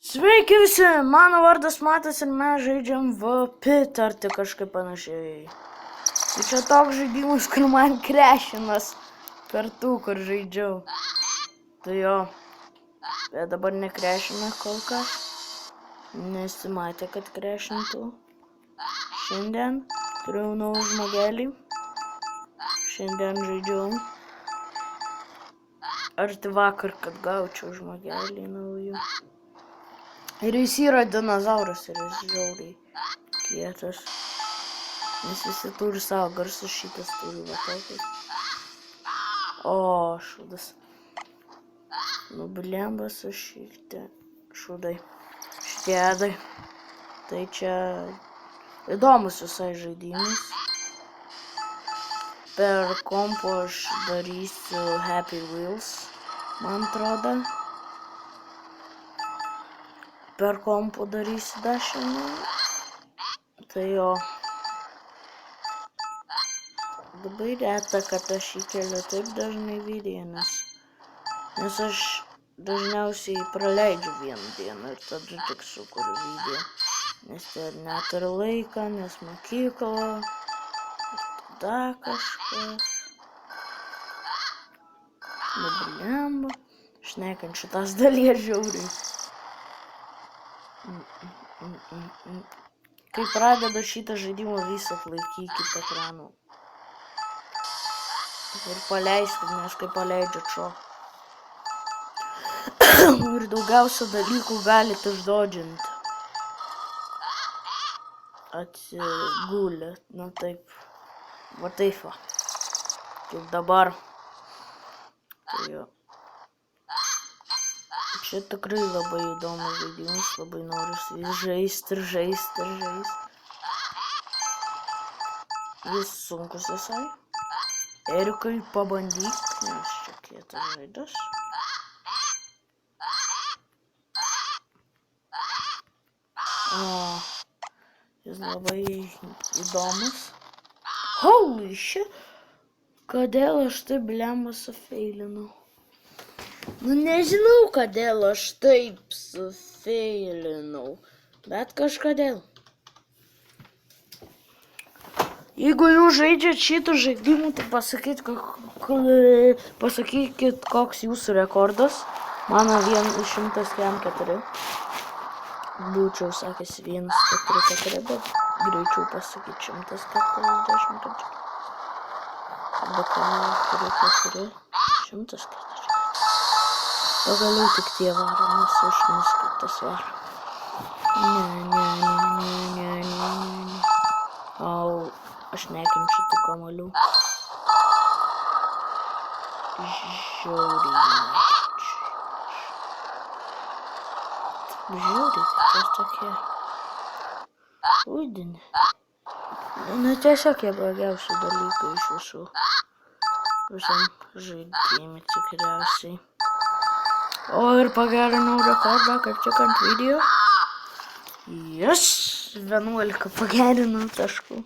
Sveiki visi, mano vardas Matas ir mes žaidžiam VPit ar tik kažkaip panašiai. Tai čia toks žaidimas, kur man krešinas kartu, kur žaidžiau. Tai jo, bet dabar nekrešina kol kas. Nesimatė, kad krešintų. Šiandien turėjau naują žmogelį. Šiandien žaidžiau. Arti vakar, kad gaučiau žmogelį naują. Ir jis yra dinozauras ir jis žiauriai kietas. Nes visi turi savo garsus, šitas turi va tokį. O, šūdas. Nu, blemba su šitie šūdai. Šitie edai. Tai čia įdomus visai žaidimas. Per kompo aš darysiu Happy Wheels, man atrodo. Per kompo darysiu dašinį. Tai jo. Labai reta, kad aš įkeliu taip dažnai video, nes aš dažniausiai praleidžiu vieną dieną ir tada tik sukuriu video. Nes tai neturiu laiką, nes mokykla, tada kažkas. Blemba. Šnekant šitas dalies žiauriai. Kai pradedu šitą žaidimą, visą laikykit ekranų. Ir paleiskit, nes kai paleidžiu šo. Ir daugiausia dalykų galite išdodžinti. Atsigulę, na taip. Va taip va. Kaip dabar. Tai jo. Čia tikrai labai įdomus žaidimas, labai noriu vis žaisti ir žaisti ir žaisti. Jis sunkus visai. Erikai pabandyk, nes čia kietas žaidas. O, jis labai įdomus. Holy shit! Kodėl aš taip blemba sufeilinau? Nu nežinau, kodėl aš taip sufeilinau, bet kažkodėl. Jeigu jūs žaidžiat šitą žaidimą, tai pasakykit, koks jūsų rekordas. Mano 104. Būčiau sakęs 144, bet greičiau pasakyti 140. Bet 140. Pagaliau tik tie varo, nes aš nuskaitas varo. Ne. Au, aš nekenčiu tų kamalių. Žiauriai nekenčiu. Žiauriai, tai tokie uidini. Nu, tiesiog jie blogiausi dalykai iš visų. Visam žaidimui tikriausiai. O ir pagerinau rekordą, kaip tik ant video. Yes! 11 pagerinau taškų.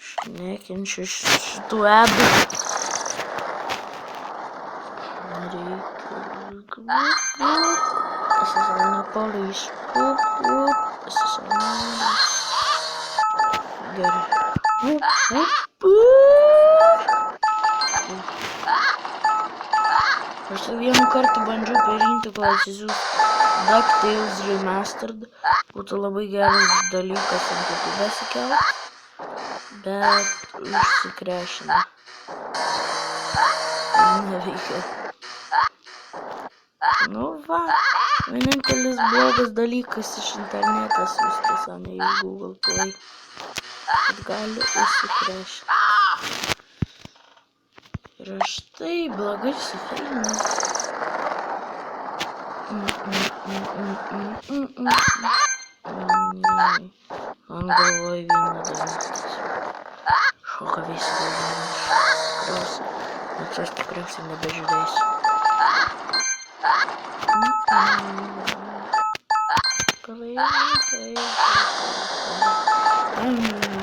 Aš nekenčiu šitų edų. This is on the police. This is on the Aš tai vieną kartą bandžiau pažinti klasisius DuckTales Remastered. Būtų labai geras dalykas ant YouTube įsikelt. Bet užsikrešina. Neveikia. Nu va. Vienintelis blogas dalykas iš internetas viskas, o ne iš Google Play. Kad gali užsikrešinti. Ir aš tai blogai sufeilinau. Man galvoj vieną dalykas. Šoka visi dalykas. Nes aš tikriausiai nebežiūrėsiu.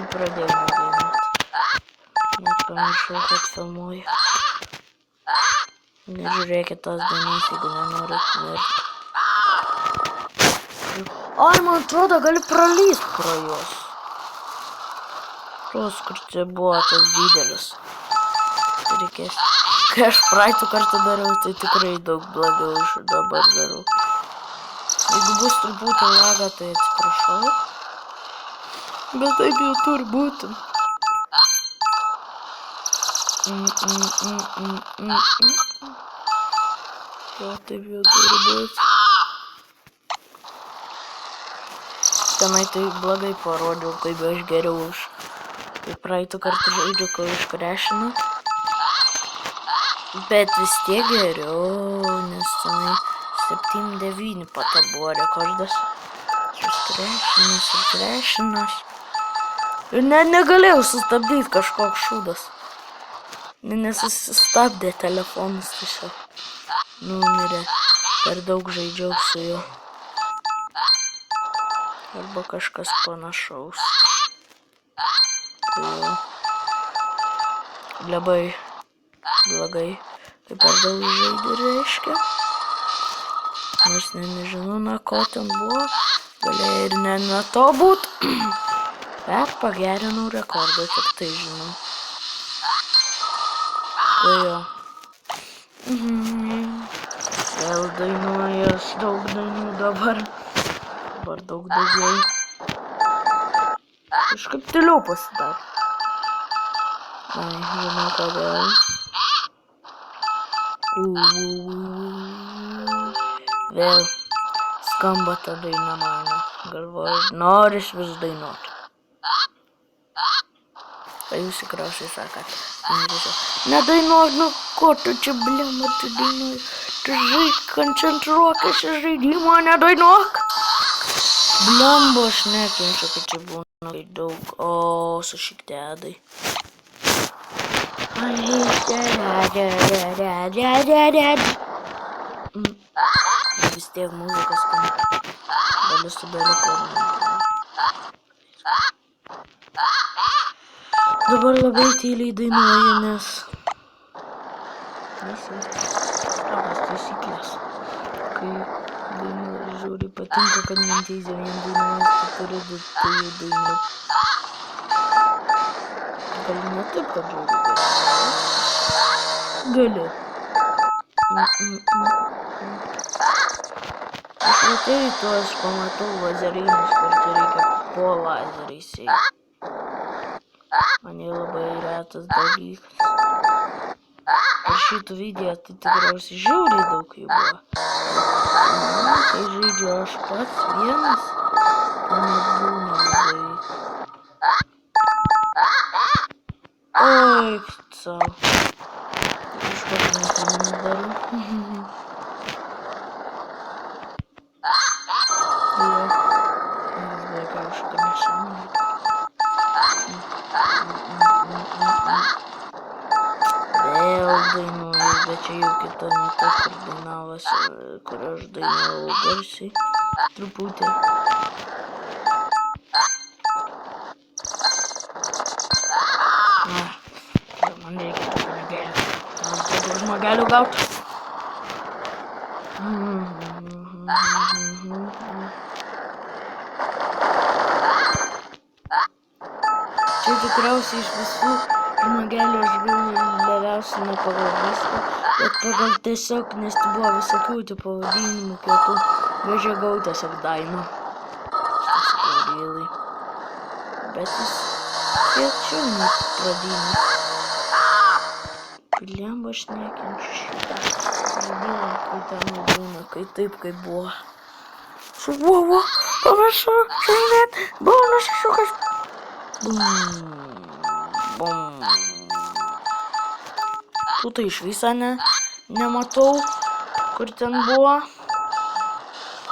Pradėjau nedainuoti. Net pamiršau, kad filmuoju. Nežiūrėkit tos dainos, jeigu nenorit mirti. Ai, man atrodo, gali pralyst pro juos. Tos, kur čia buvo tas didelis. Reikės. Kai aš praeitų kartą dariau, tai tikrai daug blogiau už dabar darau. Jeigu bus truputį laga, tai atsiprašau. Bet taip jau turi būti. Jo, taip jau turi būti. Tenai tai blogai parodžiau, kaip aš geriau už. Kaip praeitų kartą žaidžiu, kai užkrešinu. Bet vis tiek geriau, nes tenai 7-9 pata buvo rekordas. Krešinimas. Ir negalėjau sustabdyti kažkoks šūdas. Nesusistabdė telefonas tiesiog. Numirė. Per daug žaidžiau su juo. Arba kažkas panašaus. Tai labai blogai. Tai per daug žaidžiu reiškia. Nors nežinau, na ko ten buvo. Galėjo ir ne nuo to būt. Bet pagerinau rekordą, tik tai žinau. Tai jo. Vėl dainuojas, daug dainų dabar. Dabar daug daugiau. Kažkaip tyliau pasidarė. Ai, žinau kodėl. Vėl skamba ta daina mano. Galvoju, noris vis dainuoti. Tai jūs tikriausiai sakat. Nedainuok, nu ko tu čia blema, tu dainuoji. Tu koncentruokis į žaidimą, nedainuok. Blemba, aš nekenčiu, kad čia būna daug. O, su šiktedai. Vis tiek muzikas skamba. Galiu su dalyku. Dabar labai tyliai dainuoju, nes tokios taisyklės. Kai dainuoju, žiūri, patinka, kad mintyse vien dainuojas, tai turi tai dainuoti. Gali ne taip, kad žiūri, bet gali. Aš atėjau tuos pamatau lazerinius, kur čia reikia po lazeriais eiti. Man jie labai retas dalykas. Per šitų video tai tikriausiai žiauriai daug jų buvo. Kai žaidžiu aš pats vienas, tai nebūna labai. Oi, sau. Kažkokį nekamą darau. Vėl dainuoju, bet čia jau kita ne ta, kur dainavas, kur aš dainavau garsiai. Truputį. Man reikia žmogelių. Man reikia žmogelių gauti. Čia tikriausiai iš visų žmogelių aš galiu labiausiai ne pagal viską, bet pagal tiesiog, nes tai buvo visokių tų pavadinimų kietų, vežėgau tiesiog dainą. Bet jis kiečiau net pradinį. Blemba, aš nekenčiu šitą žaidimą, kai ten būna, kai taip, kaip buvo. Buvo, panašu, šiandien, buvo nusišukas. Bum. Tu tai iš viso nematau, kur ten buvo.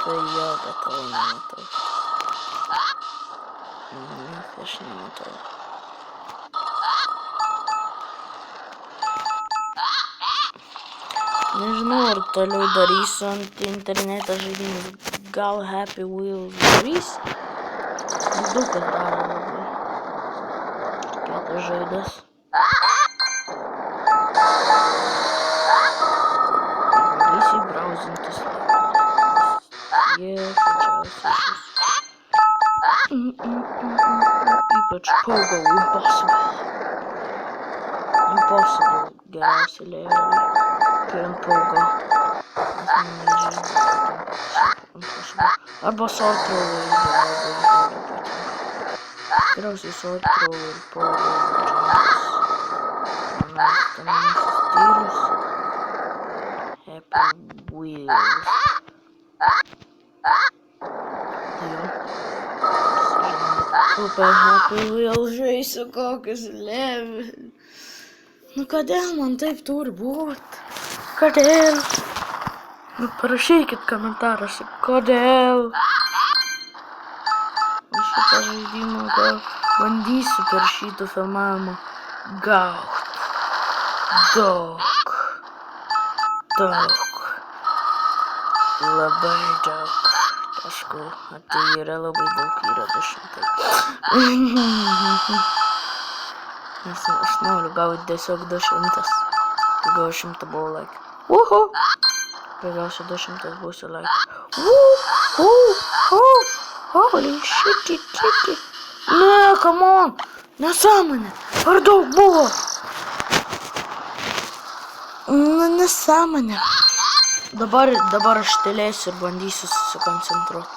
Tai jo, bet tavo nematau. Aš nematau. Nežinau, ar toliau darysiu ant interneto žaidimus. Gal Happy Wheels darys? Daug kas daro labai. Kietas žaidas. Darysiu brausintis. Jie, pačiausiai šis. Ypač Pogo Impossible. Impossible geriausi leveliai. Turim Pogo. Impossible. Arba Sword Troller irgi labai patinka. Geriausiai Sword Troller, Pogo, Jumps. Mėgstamiausias stilius. Happy Wheels. Super Happy Wheels žaisiu kokius levelius. Nu kodėl man taip turi būt? Kodėl? Nu parašykit komentaruose, kodėl? Aš šitą žaidimą gal bandysiu per šitą filmavimą gaut. Daug. Labai daug taškų. Tai yra labai daug, yra 200. Nes aš noriu gauti tiesiog 200. Kai gausiu 100 buvo like. Uhu! Kai gausiu 200 būsiu like. Holy shit. Ne, come on! Nesąmonė! Per daug buvo! Nesąmonė. Dabar aš tylėsiu ir bandysiu susikoncentruoti.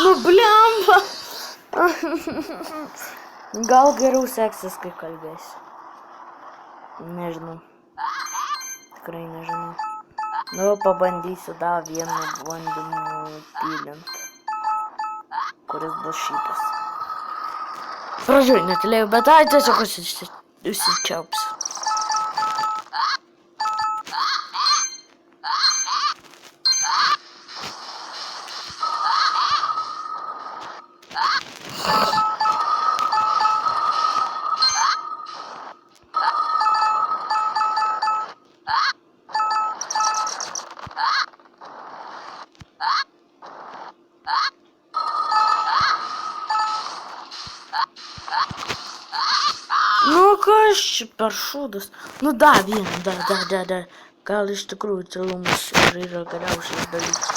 Nu blemba. Gal geriau seksis, kai kalbėsiu. Nežinau. Tikrai nežinau. Nu, pabandysiu dar vienu bandymu pylint. Kuris bus šitas. Pradžioj netylėjau, bet tiesiog užsičiaupsiu. Nu kas čia per šūdas? Nu da vieną, da. Gal iš tikrųjų tylumas ir yra geriausias dalykas.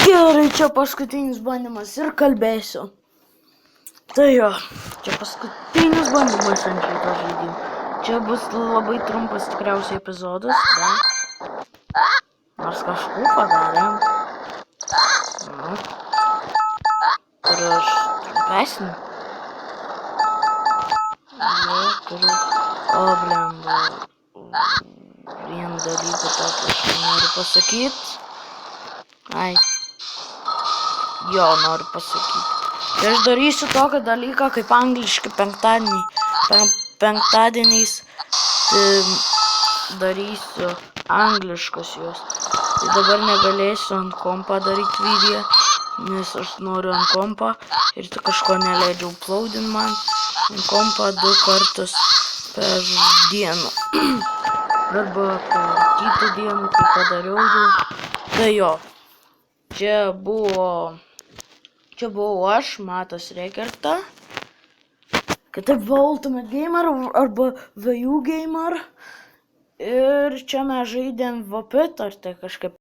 Gerai, čia paskutinis bandymas ir kalbėsiu. Tai jo, čia paskutinis bandymas ant šito žaidimo. Čia bus labai trumpas tikriausiai epizodas, bet nors kažką padarėm. Tęsim. Jo, turiu. O, blemba. Vieną dalyką tokį aš noriu pasakyti. Ai. Jo, noriu pasakyti. Tai aš darysiu tokį dalyką kaip angliški penktadieniai. Penktadieniais darysiu angliškus juos. Tai dabar negalėsiu ant kompa daryti video, nes aš noriu ant kompa ir tu kažko neleidžiu uploadint man ant kompa 2 kartus per dieną. Arba per kitą dieną, kai padariau jau. Tai jo, čia buvau aš, Matas Rekerta. Kitaip buvo Ultimate Gamer arba VU Gamer. Ir čia mes žaidėm VP, ar tai kažkaip